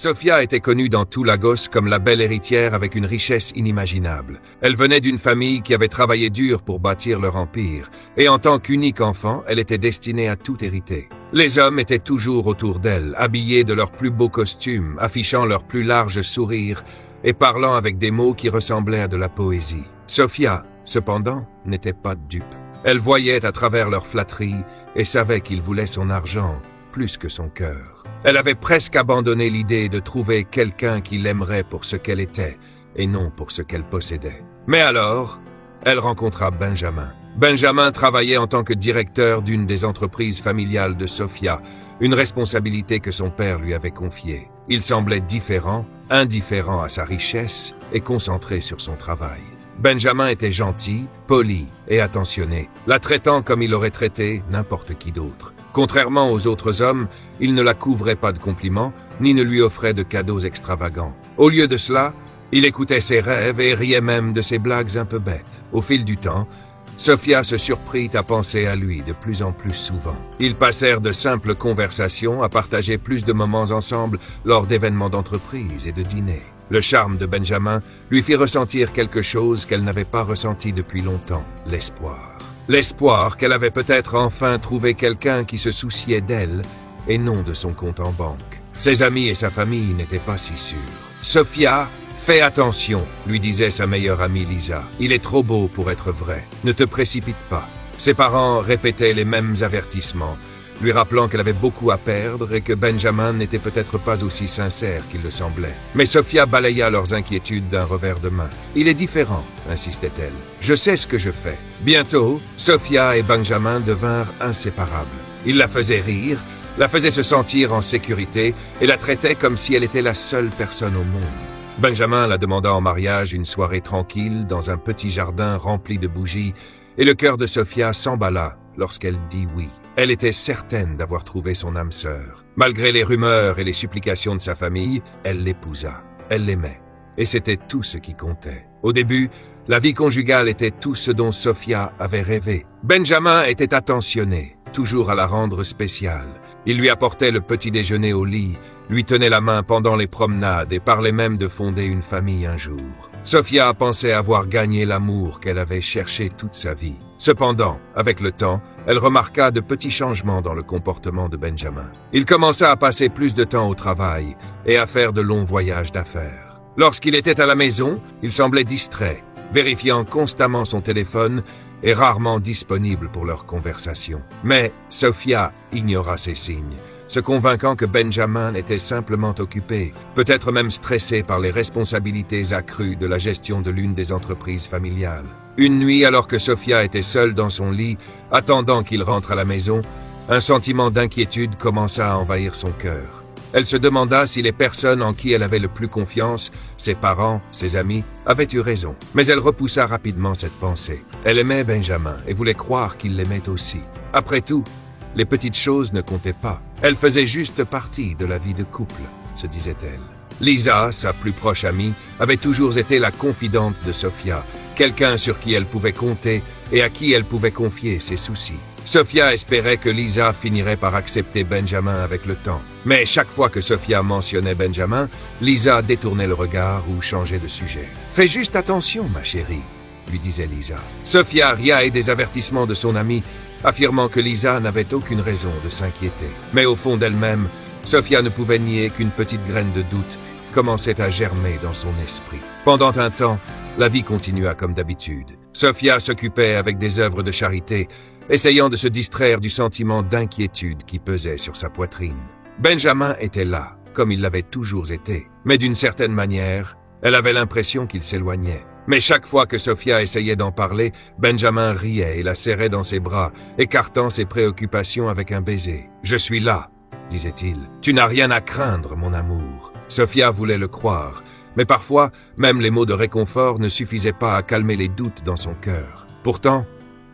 Sofia était connue dans tout Lagos comme la belle héritière avec une richesse inimaginable. Elle venait d'une famille qui avait travaillé dur pour bâtir leur empire, et en tant qu'unique enfant, elle était destinée à tout hériter. Les hommes étaient toujours autour d'elle, habillés de leurs plus beaux costumes, affichant leurs plus larges sourires et parlant avec des mots qui ressemblaient à de la poésie. Sofia, cependant, n'était pas dupe. Elle voyait à travers leurs flatteries et savait qu'ils voulaient son argent plus que son cœur. Elle avait presque abandonné l'idée de trouver quelqu'un qui l'aimerait pour ce qu'elle était et non pour ce qu'elle possédait. Mais alors, elle rencontra Benjamin. Benjamin travaillait en tant que directeur d'une des entreprises familiales de Sofia, une responsabilité que son père lui avait confiée. Il semblait différent, indifférent à sa richesse et concentré sur son travail. Benjamin était gentil, poli et attentionné, la traitant comme il aurait traité n'importe qui d'autre. Contrairement aux autres hommes, il ne la couvrait pas de compliments, ni ne lui offrait de cadeaux extravagants. Au lieu de cela, il écoutait ses rêves et riait même de ses blagues un peu bêtes. Au fil du temps, Sofia se surprit à penser à lui de plus en plus souvent. Ils passèrent de simples conversations à partager plus de moments ensemble lors d'événements d'entreprise et de dîners. Le charme de Benjamin lui fit ressentir quelque chose qu'elle n'avait pas ressenti depuis longtemps, l'espoir. L'espoir qu'elle avait peut-être enfin trouvé quelqu'un qui se souciait d'elle et non de son compte en banque. Ses amis et sa famille n'étaient pas si sûrs. « Sofia, fais attention », lui disait sa meilleure amie Lisa. « Il est trop beau pour être vrai. Ne te précipite pas. » Ses parents répétaient les mêmes avertissements, lui rappelant qu'elle avait beaucoup à perdre et que Benjamin n'était peut-être pas aussi sincère qu'il le semblait. Mais Sofia balaya leurs inquiétudes d'un revers de main. « Il est différent », insistait-elle. « Je sais ce que je fais. » Bientôt, Sofia et Benjamin devinrent inséparables. Il la faisait rire, la faisait se sentir en sécurité et la traitait comme si elle était la seule personne au monde. Benjamin la demanda en mariage une soirée tranquille dans un petit jardin rempli de bougies et le cœur de Sofia s'emballa lorsqu'elle dit oui. Elle était certaine d'avoir trouvé son âme sœur. Malgré les rumeurs et les supplications de sa famille, elle l'épousa. Elle l'aimait. Et c'était tout ce qui comptait. Au début, la vie conjugale était tout ce dont Sofia avait rêvé. Benjamin était attentionné, toujours à la rendre spéciale. Il lui apportait le petit déjeuner au lit, lui tenait la main pendant les promenades et parlait même de fonder une famille un jour. Sofia pensait avoir gagné l'amour qu'elle avait cherché toute sa vie. Cependant, avec le temps, elle remarqua de petits changements dans le comportement de Benjamin. Il commença à passer plus de temps au travail et à faire de longs voyages d'affaires. Lorsqu'il était à la maison, il semblait distrait, vérifiant constamment son téléphone et rarement disponible pour leur conversation. Mais Sofia ignora ces signes, se convainquant que Benjamin était simplement occupé, peut-être même stressé par les responsabilités accrues de la gestion de l'une des entreprises familiales. Une nuit, alors que Sofia était seule dans son lit, attendant qu'il rentre à la maison, un sentiment d'inquiétude commença à envahir son cœur. Elle se demanda si les personnes en qui elle avait le plus confiance, ses parents, ses amis, avaient eu raison. Mais elle repoussa rapidement cette pensée. Elle aimait Benjamin et voulait croire qu'il l'aimait aussi. Après tout, les petites choses ne comptaient pas. Elles faisaient juste partie de la vie de couple, se disait-elle. Lisa, sa plus proche amie, avait toujours été la confidente de Sofia, quelqu'un sur qui elle pouvait compter et à qui elle pouvait confier ses soucis. Sofia espérait que Lisa finirait par accepter Benjamin avec le temps. Mais chaque fois que Sofia mentionnait Benjamin, Lisa détournait le regard ou changeait de sujet. « Fais juste attention, ma chérie », lui disait Lisa. Sofia ria et des avertissements de son amie, affirmant que Lisa n'avait aucune raison de s'inquiéter. Mais au fond d'elle-même, Sofia ne pouvait nier qu'une petite graine de doute commençait à germer dans son esprit. Pendant un temps, la vie continua comme d'habitude. Sofia s'occupait avec des œuvres de charité, essayant de se distraire du sentiment d'inquiétude qui pesait sur sa poitrine. Benjamin était là, comme il l'avait toujours été, mais d'une certaine manière, elle avait l'impression qu'il s'éloignait. Mais chaque fois que Sofia essayait d'en parler, Benjamin riait et la serrait dans ses bras, écartant ses préoccupations avec un baiser. « Je suis là », disait-il. « Tu n'as rien à craindre, mon amour. » Sofia voulait le croire, mais parfois, même les mots de réconfort ne suffisaient pas à calmer les doutes dans son cœur. Pourtant,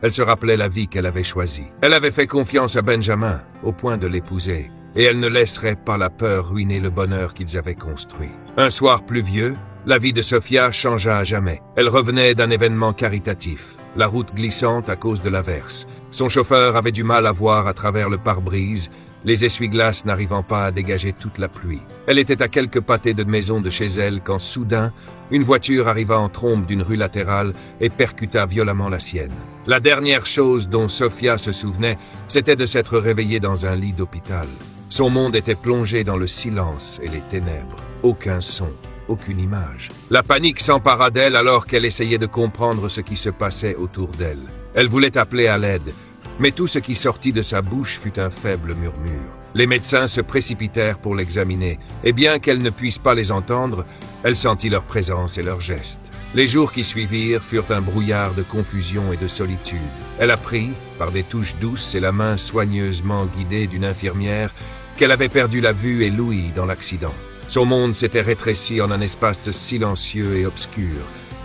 elle se rappelait la vie qu'elle avait choisie. Elle avait fait confiance à Benjamin, au point de l'épouser, et elle ne laisserait pas la peur ruiner le bonheur qu'ils avaient construit. Un soir pluvieux, la vie de Sofia changea à jamais. Elle revenait d'un événement caritatif, la route glissante à cause de l'averse. Son chauffeur avait du mal à voir à travers le pare-brise, les essuie-glaces n'arrivant pas à dégager toute la pluie. Elle était à quelques pâtés de maison de chez elle quand soudain, une voiture arriva en trombe d'une rue latérale et percuta violemment la sienne. La dernière chose dont Sofia se souvenait, c'était de s'être réveillée dans un lit d'hôpital. Son monde était plongé dans le silence et les ténèbres. Aucun son, aucune image. La panique s'empara d'elle alors qu'elle essayait de comprendre ce qui se passait autour d'elle. Elle voulait appeler à l'aide, mais tout ce qui sortit de sa bouche fut un faible murmure. Les médecins se précipitèrent pour l'examiner, et bien qu'elle ne puisse pas les entendre, elle sentit leur présence et leurs gestes. Les jours qui suivirent furent un brouillard de confusion et de solitude. Elle apprit, par des touches douces et la main soigneusement guidée d'une infirmière, qu'elle avait perdu la vue et l'ouïe dans l'accident. Son monde s'était rétréci en un espace silencieux et obscur,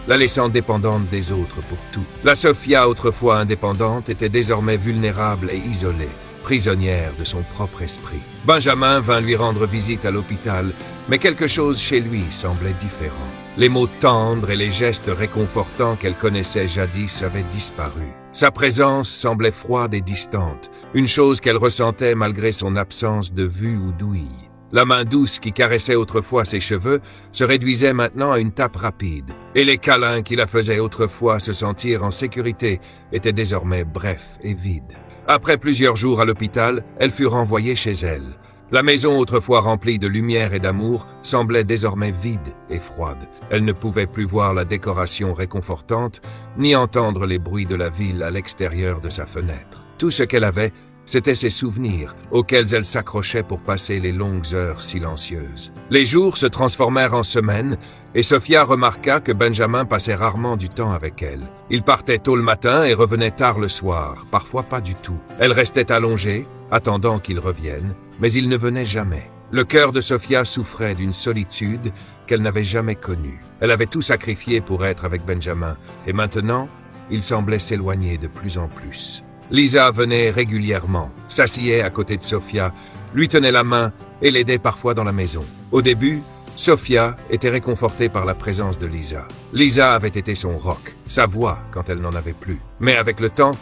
la laissant dépendante des autres pour tout. La Sofia, autrefois indépendante, était désormais vulnérable et isolée, prisonnière de son propre esprit. Benjamin vint lui rendre visite à l'hôpital, mais quelque chose chez lui semblait différent. Les mots tendres et les gestes réconfortants qu'elle connaissait jadis avaient disparu. Sa présence semblait froide et distante, une chose qu'elle ressentait malgré son absence de vue ou d'ouïe. La main douce qui caressait autrefois ses cheveux se réduisait maintenant à une tape rapide, et les câlins qui la faisaient autrefois se sentir en sécurité étaient désormais brefs et vides. Après plusieurs jours à l'hôpital, elle fut renvoyée chez elle. La maison autrefois remplie de lumière et d'amour semblait désormais vide et froide. Elle ne pouvait plus voir la décoration réconfortante, ni entendre les bruits de la ville à l'extérieur de sa fenêtre. Tout ce qu'elle avait, c'étaient ses souvenirs, auxquels elle s'accrochait pour passer les longues heures silencieuses. Les jours se transformèrent en semaines, et Sofia remarqua que Benjamin passait rarement du temps avec elle. Il partait tôt le matin et revenait tard le soir, parfois pas du tout. Elle restait allongée, attendant qu'il revienne, mais il ne venait jamais. Le cœur de Sofia souffrait d'une solitude qu'elle n'avait jamais connue. Elle avait tout sacrifié pour être avec Benjamin, et maintenant, il semblait s'éloigner de plus en plus. Lisa venait régulièrement, s'asseyait à côté de Sofia, lui tenait la main et l'aidait parfois dans la maison. Au début, Sofia était réconfortée par la présence de Lisa. Lisa avait été son roc, sa voix quand elle n'en avait plus. Mais avec le temps,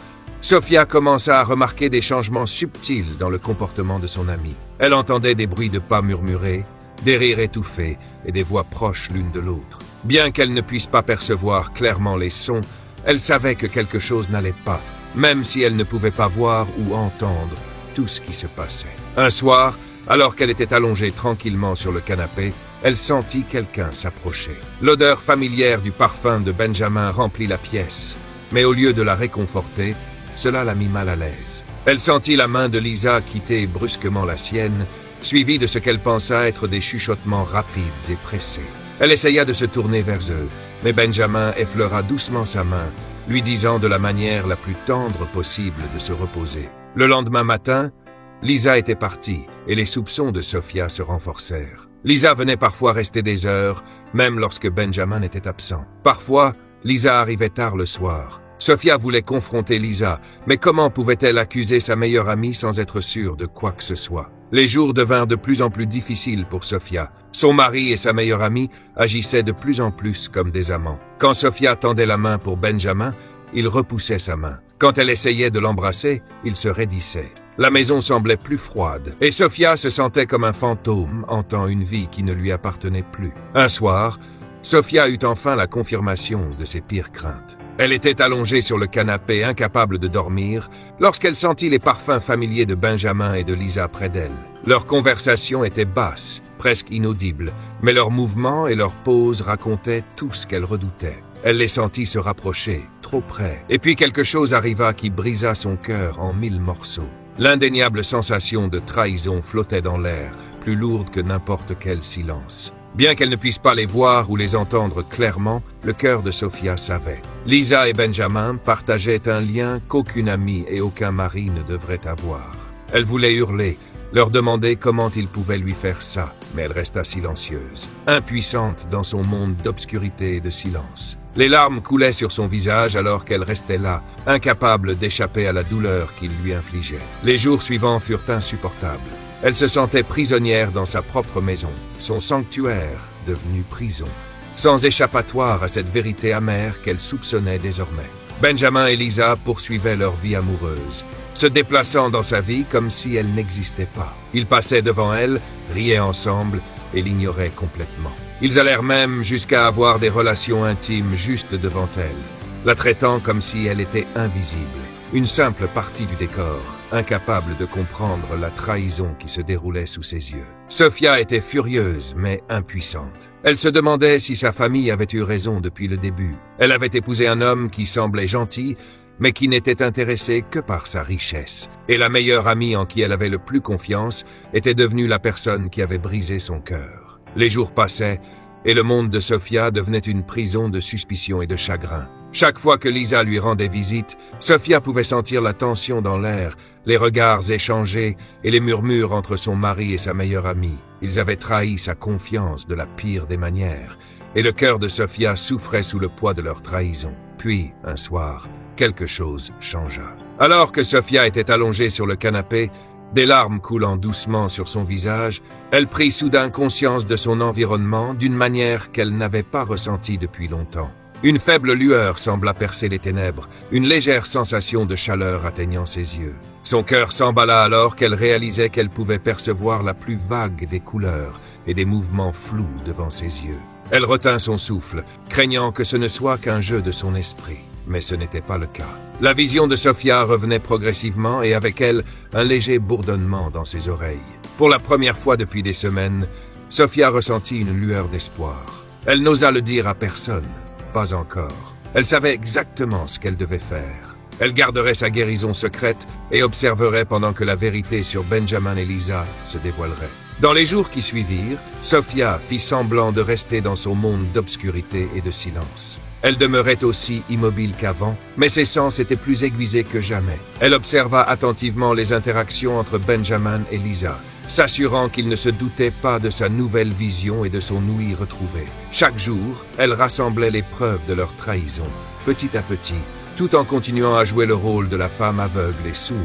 Sofia commença à remarquer des changements subtils dans le comportement de son amie. Elle entendait des bruits de pas murmurés, des rires étouffés et des voix proches l'une de l'autre. Bien qu'elle ne puisse pas percevoir clairement les sons, elle savait que quelque chose n'allait pas, même si elle ne pouvait pas voir ou entendre tout ce qui se passait. Un soir, alors qu'elle était allongée tranquillement sur le canapé, elle sentit quelqu'un s'approcher. L'odeur familière du parfum de Benjamin remplit la pièce, mais au lieu de la réconforter, cela la mit mal à l'aise. Elle sentit la main de Lisa quitter brusquement la sienne, suivie de ce qu'elle pensa être des chuchotements rapides et pressés. Elle essaya de se tourner vers eux, mais Benjamin effleura doucement sa main, lui disant de la manière la plus tendre possible de se reposer. Le lendemain matin, Lisa était partie et les soupçons de Sofia se renforcèrent. Lisa venait parfois rester des heures, même lorsque Benjamin était absent. Parfois, Lisa arrivait tard le soir. Sofia voulait confronter Lisa, mais comment pouvait-elle accuser sa meilleure amie sans être sûre de quoi que ce soit? Les jours devinrent de plus en plus difficiles pour Sofia. Son mari et sa meilleure amie agissaient de plus en plus comme des amants. Quand Sofia tendait la main pour Benjamin, il repoussait sa main. Quand elle essayait de l'embrasser, il se raidissait. La maison semblait plus froide, et Sofia se sentait comme un fantôme hantant une vie qui ne lui appartenait plus. Un soir, Sofia eut enfin la confirmation de ses pires craintes. Elle était allongée sur le canapé, incapable de dormir, lorsqu'elle sentit les parfums familiers de Benjamin et de Lisa près d'elle. Leur conversation était basse, presque inaudible, mais leurs mouvements et leurs poses racontaient tout ce qu'elle redoutait. Elle les sentit se rapprocher, trop près, et puis quelque chose arriva qui brisa son cœur en 1000 morceaux. L'indéniable sensation de trahison flottait dans l'air, plus lourde que n'importe quel silence. Bien qu'elle ne puisse pas les voir ou les entendre clairement, le cœur de Sofia savait. Lisa et Benjamin partageaient un lien qu'aucune amie et aucun mari ne devrait avoir. Elle voulait hurler, leur demander comment ils pouvaient lui faire ça, mais elle resta silencieuse, impuissante dans son monde d'obscurité et de silence. Les larmes coulaient sur son visage alors qu'elle restait là, incapable d'échapper à la douleur qu'il lui infligeait. Les jours suivants furent insupportables. Elle se sentait prisonnière dans sa propre maison, son sanctuaire devenu prison, sans échappatoire à cette vérité amère qu'elle soupçonnait désormais. Benjamin et Lisa poursuivaient leur vie amoureuse. se déplaçant dans sa vie comme si elle n'existait pas. Ils passaient devant elle, riaient ensemble et l'ignoraient complètement. Ils allèrent même jusqu'à avoir des relations intimes juste devant elle, la traitant comme si elle était invisible, une simple partie du décor, incapable de comprendre la trahison qui se déroulait sous ses yeux. Sophia était furieuse, mais impuissante. Elle se demandait si sa famille avait eu raison depuis le début. Elle avait épousé un homme qui semblait gentil, mais qui n'était intéressé que par sa richesse. Et la meilleure amie en qui elle avait le plus confiance était devenue la personne qui avait brisé son cœur. Les jours passaient, et le monde de Sophia devenait une prison de suspicion et de chagrin. Chaque fois que Lisa lui rendait visite, Sophia pouvait sentir la tension dans l'air, les regards échangés et les murmures entre son mari et sa meilleure amie. Ils avaient trahi sa confiance de la pire des manières, et le cœur de Sophia souffrait sous le poids de leur trahison. Puis, un soir, quelque chose changea. Alors que Sophia était allongée sur le canapé, des larmes coulant doucement sur son visage, elle prit soudain conscience de son environnement d'une manière qu'elle n'avait pas ressentie depuis longtemps. Une faible lueur sembla percer les ténèbres, une légère sensation de chaleur atteignant ses yeux. Son cœur s'emballa alors qu'elle réalisait qu'elle pouvait percevoir la plus vague des couleurs et des mouvements flous devant ses yeux. Elle retint son souffle, craignant que ce ne soit qu'un jeu de son esprit. Mais ce n'était pas le cas. La vision de Sophia revenait progressivement et avec elle, un léger bourdonnement dans ses oreilles. Pour la première fois depuis des semaines, Sophia ressentit une lueur d'espoir. Elle n'osa le dire à personne. Pas encore. Elle savait exactement ce qu'elle devait faire. Elle garderait sa guérison secrète et observerait pendant que la vérité sur Benjamin et Lisa se dévoilerait. Dans les jours qui suivirent, Sophia fit semblant de rester dans son monde d'obscurité et de silence. Elle demeurait aussi immobile qu'avant, mais ses sens étaient plus aiguisés que jamais. Elle observa attentivement les interactions entre Benjamin et Lisa, s'assurant qu'il ne se doutait pas de sa nouvelle vision et de son ouïe retrouvée. Chaque jour, elle rassemblait les preuves de leur trahison, petit à petit, tout en continuant à jouer le rôle de la femme aveugle et sourde,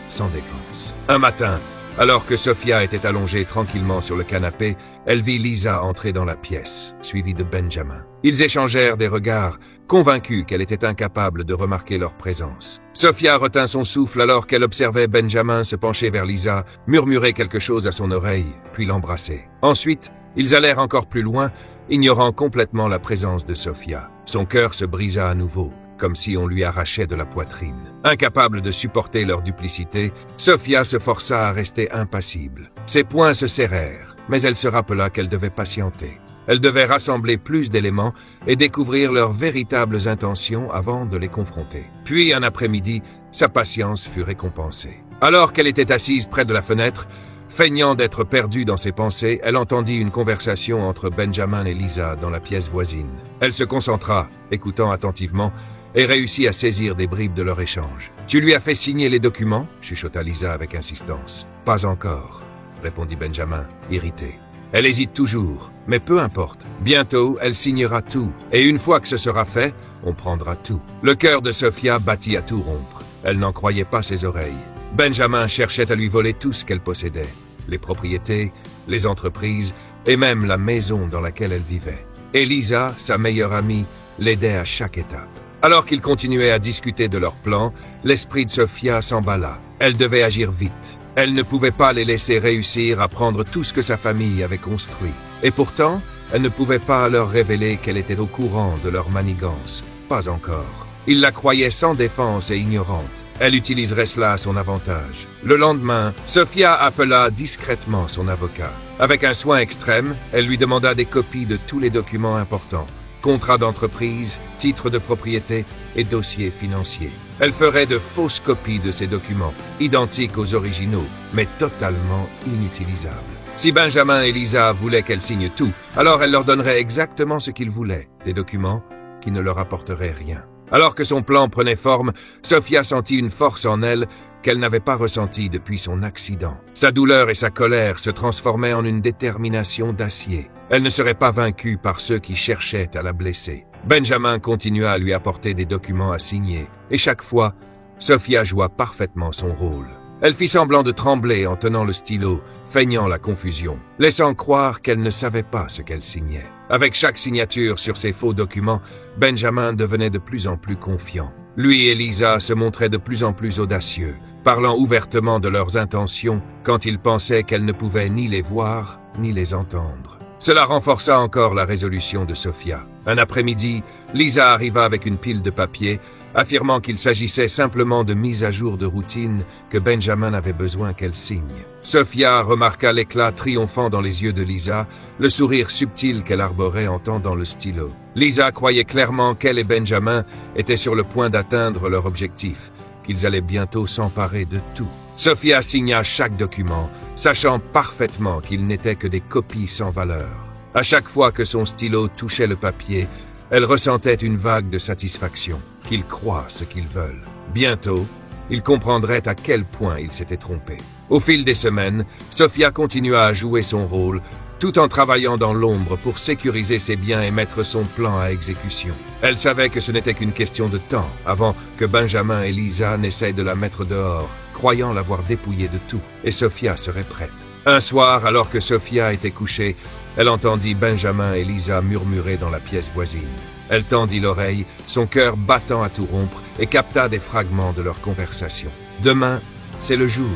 sans défense. Un matin, alors que Sophia était allongée tranquillement sur le canapé, elle vit Lisa entrer dans la pièce, suivie de Benjamin. Ils échangèrent des regards, convaincus qu'elle était incapable de remarquer leur présence. Sophia retint son souffle alors qu'elle observait Benjamin se pencher vers Lisa, murmurer quelque chose à son oreille, puis l'embrasser. Ensuite, ils allèrent encore plus loin, ignorant complètement la présence de Sophia. Son cœur se brisa à nouveau, comme si on lui arrachait de la poitrine. Incapable de supporter leur duplicité, Sophia se força à rester impassible. Ses poings se serrèrent, mais elle se rappela qu'elle devait patienter. Elle devait rassembler plus d'éléments et découvrir leurs véritables intentions avant de les confronter. Puis, un après-midi, sa patience fut récompensée. Alors qu'elle était assise près de la fenêtre, feignant d'être perdue dans ses pensées, elle entendit une conversation entre Benjamin et Lisa dans la pièce voisine. Elle se concentra, écoutant attentivement, et réussit à saisir des bribes de leur échange. « Tu lui as fait signer les documents ?» chuchota Lisa avec insistance. « Pas encore », répondit Benjamin, irrité. Elle hésite toujours, mais peu importe. Bientôt, elle signera tout, et une fois que ce sera fait, on prendra tout. Le cœur de Sophia battit à tout rompre. Elle n'en croyait pas ses oreilles. Benjamin cherchait à lui voler tout ce qu'elle possédait, les propriétés, les entreprises, et même la maison dans laquelle elle vivait. Et Lisa, sa meilleure amie, l'aidait à chaque étape. Alors qu'ils continuaient à discuter de leurs plans, l'esprit de Sophia s'emballa. Elle devait agir vite. Elle ne pouvait pas les laisser réussir à prendre tout ce que sa famille avait construit. Et pourtant, elle ne pouvait pas leur révéler qu'elle était au courant de leur manigance. Pas encore. Ils la croyaient sans défense et ignorante. Elle utiliserait cela à son avantage. Le lendemain, Sophia appela discrètement son avocat. Avec un soin extrême, elle lui demanda des copies de tous les documents importants. Contrats d'entreprise, titres de propriété et dossiers financiers. Elle ferait de fausses copies de ces documents, identiques aux originaux, mais totalement inutilisables. Si Benjamin et Lisa voulaient qu'elle signe tout, alors elle leur donnerait exactement ce qu'ils voulaient, des documents qui ne leur apporteraient rien. Alors que son plan prenait forme, Sophia sentit une force en elle qu'elle n'avait pas ressentie depuis son accident. Sa douleur et sa colère se transformaient en une détermination d'acier. Elle ne serait pas vaincue par ceux qui cherchaient à la blesser. Benjamin continua à lui apporter des documents à signer, et chaque fois, Sophia joua parfaitement son rôle. Elle fit semblant de trembler en tenant le stylo, feignant la confusion, laissant croire qu'elle ne savait pas ce qu'elle signait. Avec chaque signature sur ces faux documents, Benjamin devenait de plus en plus confiant. Lui et Lisa se montraient de plus en plus audacieux, parlant ouvertement de leurs intentions quand ils pensaient qu'elle ne pouvait ni les voir ni les entendre. Cela renforça encore la résolution de Sophia. Un après-midi, Lisa arriva avec une pile de papier, affirmant qu'il s'agissait simplement de mise à jour de routine que Benjamin avait besoin qu'elle signe. Sophia remarqua l'éclat triomphant dans les yeux de Lisa, le sourire subtil qu'elle arborait en tendant le stylo. Lisa croyait clairement qu'elle et Benjamin étaient sur le point d'atteindre leur objectif, qu'ils allaient bientôt s'emparer de tout. Sophia signa chaque document, sachant parfaitement qu'ils n'étaient que des copies sans valeur. À chaque fois que son stylo touchait le papier, elle ressentait une vague de satisfaction, qu'ils croient ce qu'ils veulent. Bientôt, ils comprendraient à quel point ils s'étaient trompés. Au fil des semaines, Sophia continua à jouer son rôle, tout en travaillant dans l'ombre pour sécuriser ses biens et mettre son plan à exécution. Elle savait que ce n'était qu'une question de temps avant que Benjamin et Lisa n'essayent de la mettre dehors, croyant l'avoir dépouillée de tout, et Sophia serait prête. Un soir, alors que Sophia était couchée, elle entendit Benjamin et Lisa murmurer dans la pièce voisine. Elle tendit l'oreille, son cœur battant à tout rompre, et capta des fragments de leur conversation. « Demain, c'est le jour »,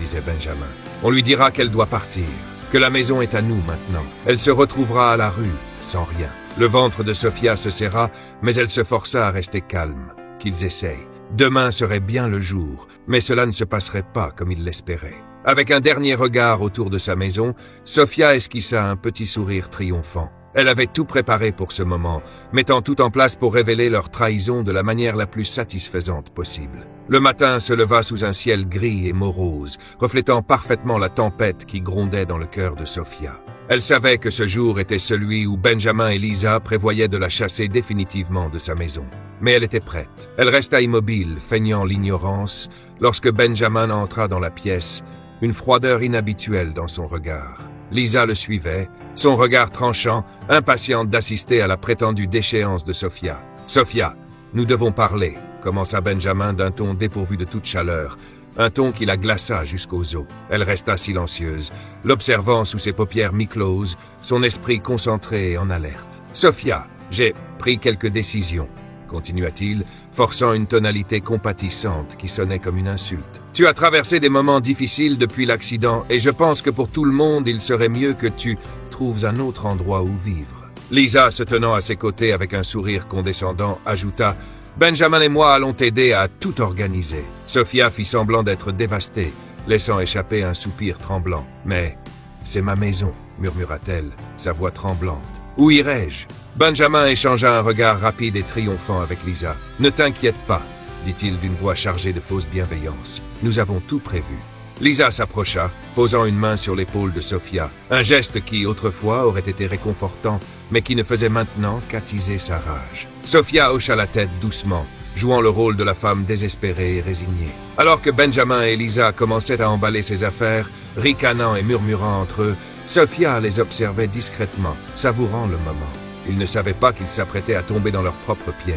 disait Benjamin. « On lui dira qu'elle doit partir, que la maison est à nous maintenant. Elle se retrouvera à la rue, sans rien. » Le ventre de Sophia se serra, mais elle se força à rester calme. Qu'ils essayent. Demain serait bien le jour, mais cela ne se passerait pas comme il l'espérait. Avec un dernier regard autour de sa maison, Sophia esquissa un petit sourire triomphant. Elle avait tout préparé pour ce moment, mettant tout en place pour révéler leur trahison de la manière la plus satisfaisante possible. Le matin se leva sous un ciel gris et morose, reflétant parfaitement la tempête qui grondait dans le cœur de Sophia. Elle savait que ce jour était celui où Benjamin et Lisa prévoyaient de la chasser définitivement de sa maison. Mais elle était prête. Elle resta immobile, feignant l'ignorance, lorsque Benjamin entra dans la pièce, une froideur inhabituelle dans son regard. Lisa le suivait, son regard tranchant, impatiente d'assister à la prétendue déchéance de Sophia. « Sophia, nous devons parler », commença Benjamin d'un ton dépourvu de toute chaleur, un ton qui la glaça jusqu'aux os. Elle resta silencieuse, l'observant sous ses paupières mi-closes, son esprit concentré et en alerte. « Sophia, j'ai pris quelques décisions », continua-t-il, forçant une tonalité compatissante qui sonnait comme une insulte. « Tu as traversé des moments difficiles depuis l'accident et je pense que pour tout le monde, il serait mieux que tu trouves un autre endroit où vivre. » Lisa, se tenant à ses côtés avec un sourire condescendant, ajouta « Benjamin et moi allons t'aider à tout organiser. » Sophia fit semblant d'être dévastée, laissant échapper un soupir tremblant. « Mais c'est ma maison, » murmura-t-elle, sa voix tremblante. « Où irai-je » Benjamin échangea un regard rapide et triomphant avec Lisa. « Ne t'inquiète pas, » dit-il d'une voix chargée de fausse bienveillance. « Nous avons tout prévu. » Lisa s'approcha, posant une main sur l'épaule de Sophia, un geste qui, autrefois, aurait été réconfortant, mais qui ne faisait maintenant qu'attiser sa rage. Sophia hocha la tête doucement, jouant le rôle de la femme désespérée et résignée. Alors que Benjamin et Lisa commençaient à emballer ses affaires, ricanant et murmurant entre eux, Sophia les observait discrètement, savourant le moment. Ils ne savaient pas qu'ils s'apprêtaient à tomber dans leur propre piège.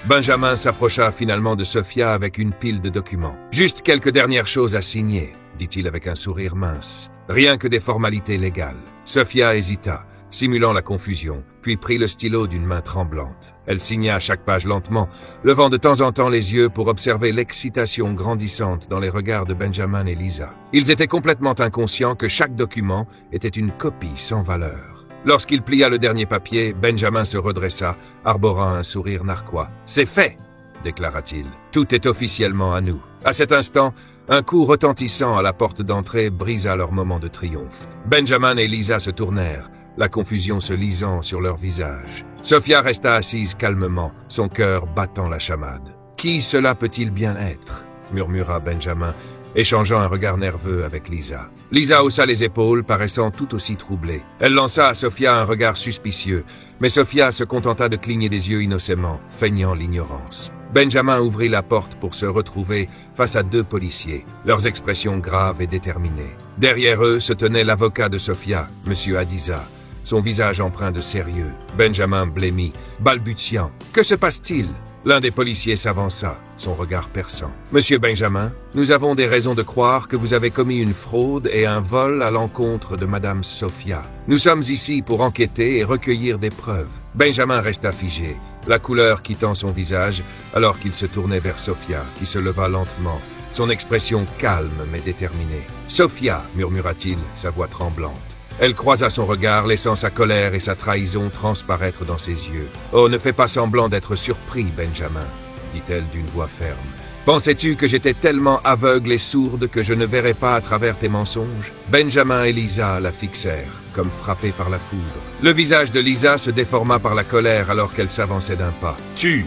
Benjamin s'approcha finalement de Sophia avec une pile de documents. « Juste quelques dernières choses à signer », dit-il avec un sourire mince. « Rien que des formalités légales. » Sophia hésita, simulant la confusion, puis prit le stylo d'une main tremblante. Elle signa chaque page lentement, levant de temps en temps les yeux pour observer l'excitation grandissante dans les regards de Benjamin et Lisa. Ils étaient complètement inconscients que chaque document était une copie sans valeur. Lorsqu'il plia le dernier papier, Benjamin se redressa, arborant un sourire narquois. « C'est fait !» déclara-t-il. « Tout est officiellement à nous. » À cet instant, un coup retentissant à la porte d'entrée brisa leur moment de triomphe. Benjamin et Lisa se tournèrent, la confusion se lisant sur leurs visages. Sophia resta assise calmement, son cœur battant la chamade. « Qui cela peut-il bien être ?» murmura Benjamin, échangeant un regard nerveux avec Lisa. Lisa haussa les épaules, paraissant tout aussi troublée. Elle lança à Sophia un regard suspicieux, mais Sophia se contenta de cligner des yeux innocemment, feignant l'ignorance. Benjamin ouvrit la porte pour se retrouver face à deux policiers, leurs expressions graves et déterminées. Derrière eux se tenait l'avocat de Sophia, M. Adiza, son visage empreint de sérieux. Benjamin blêmit, balbutiant. « Que se passe-t-il » L'un des policiers s'avança, son regard perçant. « Monsieur Benjamin, nous avons des raisons de croire que vous avez commis une fraude et un vol à l'encontre de Madame Sophia. Nous sommes ici pour enquêter et recueillir des preuves. » Benjamin resta figé, la couleur quittant son visage, alors qu'il se tournait vers Sophia, qui se leva lentement, son expression calme mais déterminée. « Sophia » murmura-t-il, sa voix tremblante. Elle croisa son regard, laissant sa colère et sa trahison transparaître dans ses yeux. « Oh, ne fais pas semblant d'être surpris, Benjamin, » dit-elle d'une voix ferme. « Pensais-tu que j'étais tellement aveugle et sourde que je ne verrais pas à travers tes mensonges ?» Benjamin et Lisa la fixèrent, comme frappés par la foudre. Le visage de Lisa se déforma par la colère alors qu'elle s'avançait d'un pas. « Tu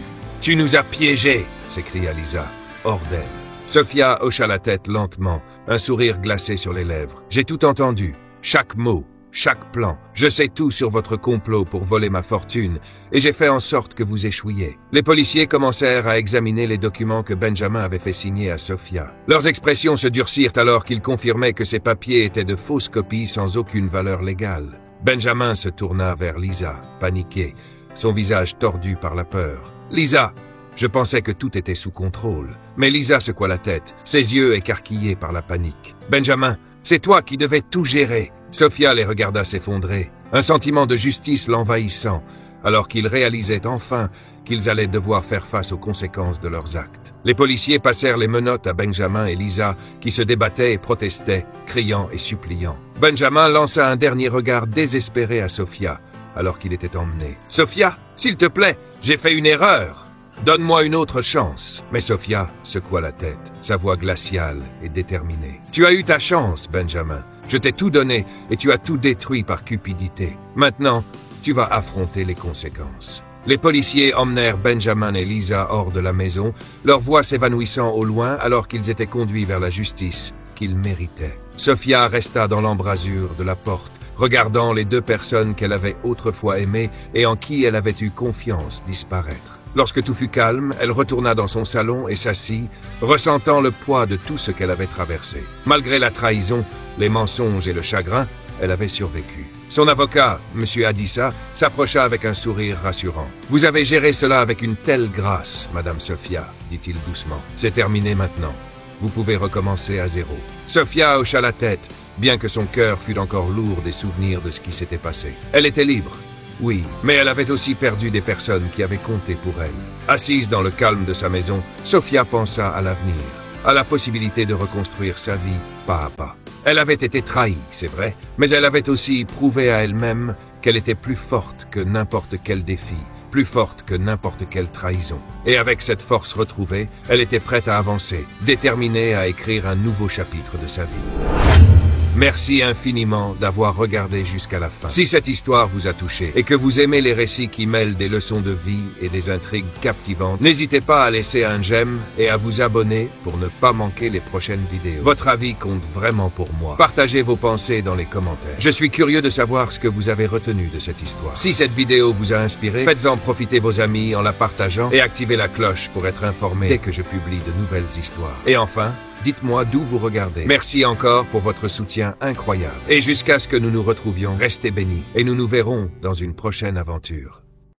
nous as piégés !» s'écria Lisa, hors d'elle. Sophia hocha la tête lentement, un sourire glacé sur les lèvres. « J'ai tout entendu. Chaque mot, chaque plan. Je sais tout sur votre complot pour voler ma fortune, et j'ai fait en sorte que vous échouiez. » Les policiers commencèrent à examiner les documents que Benjamin avait fait signer à Sophia. Leurs expressions se durcirent alors qu'ils confirmaient que ces papiers étaient de fausses copies sans aucune valeur légale. Benjamin se tourna vers Lisa, paniqué, son visage tordu par la peur. « Lisa, je pensais que tout était sous contrôle. » Mais Lisa secoua la tête, ses yeux écarquillés par la panique. « Benjamin, c'est toi qui devais tout gérer. » Sophia les regarda s'effondrer, un sentiment de justice l'envahissant, alors qu'ils réalisaient enfin qu'ils allaient devoir faire face aux conséquences de leurs actes. Les policiers passèrent les menottes à Benjamin et Lisa, qui se débattaient et protestaient, criant et suppliant. Benjamin lança un dernier regard désespéré à Sophia, alors qu'il était emmené. « Sophia, s'il te plaît, j'ai fait une erreur. Donne-moi une autre chance. » Mais Sophia secoua la tête, sa voix glaciale et déterminée. « Tu as eu ta chance, Benjamin. Je t'ai tout donné et tu as tout détruit par cupidité. Maintenant, tu vas affronter les conséquences. » Les policiers emmenèrent Benjamin et Lisa hors de la maison, leur voix s'évanouissant au loin alors qu'ils étaient conduits vers la justice qu'ils méritaient. Sophia resta dans l'embrasure de la porte, regardant les deux personnes qu'elle avait autrefois aimées et en qui elle avait eu confiance disparaître. Lorsque tout fut calme, elle retourna dans son salon et s'assit, ressentant le poids de tout ce qu'elle avait traversé. Malgré la trahison, les mensonges et le chagrin, elle avait survécu. Son avocat, M. Adissa, s'approcha avec un sourire rassurant. « Vous avez géré cela avec une telle grâce, Madame Sophia, » dit-il doucement. « C'est terminé maintenant. Vous pouvez recommencer à zéro. » Sophia hocha la tête, bien que son cœur fût encore lourd des souvenirs de ce qui s'était passé. Elle était libre. Oui, mais elle avait aussi perdu des personnes qui avaient compté pour elle. Assise dans le calme de sa maison, Sophia pensa à l'avenir, à la possibilité de reconstruire sa vie pas à pas. Elle avait été trahie, c'est vrai, mais elle avait aussi prouvé à elle-même qu'elle était plus forte que n'importe quel défi, plus forte que n'importe quelle trahison. Et avec cette force retrouvée, elle était prête à avancer, déterminée à écrire un nouveau chapitre de sa vie. Merci infiniment d'avoir regardé jusqu'à la fin. Si cette histoire vous a touché et que vous aimez les récits qui mêlent des leçons de vie et des intrigues captivantes, n'hésitez pas à laisser un j'aime et à vous abonner pour ne pas manquer les prochaines vidéos. Votre avis compte vraiment pour moi. Partagez vos pensées dans les commentaires. Je suis curieux de savoir ce que vous avez retenu de cette histoire. Si cette vidéo vous a inspiré, faites-en profiter vos amis en la partageant et activez la cloche pour être informé dès que je publie de nouvelles histoires. Et enfin, dites-moi d'où vous regardez. Merci encore pour votre soutien incroyable. Et jusqu'à ce que nous nous retrouvions, restez bénis. Et nous nous verrons dans une prochaine aventure.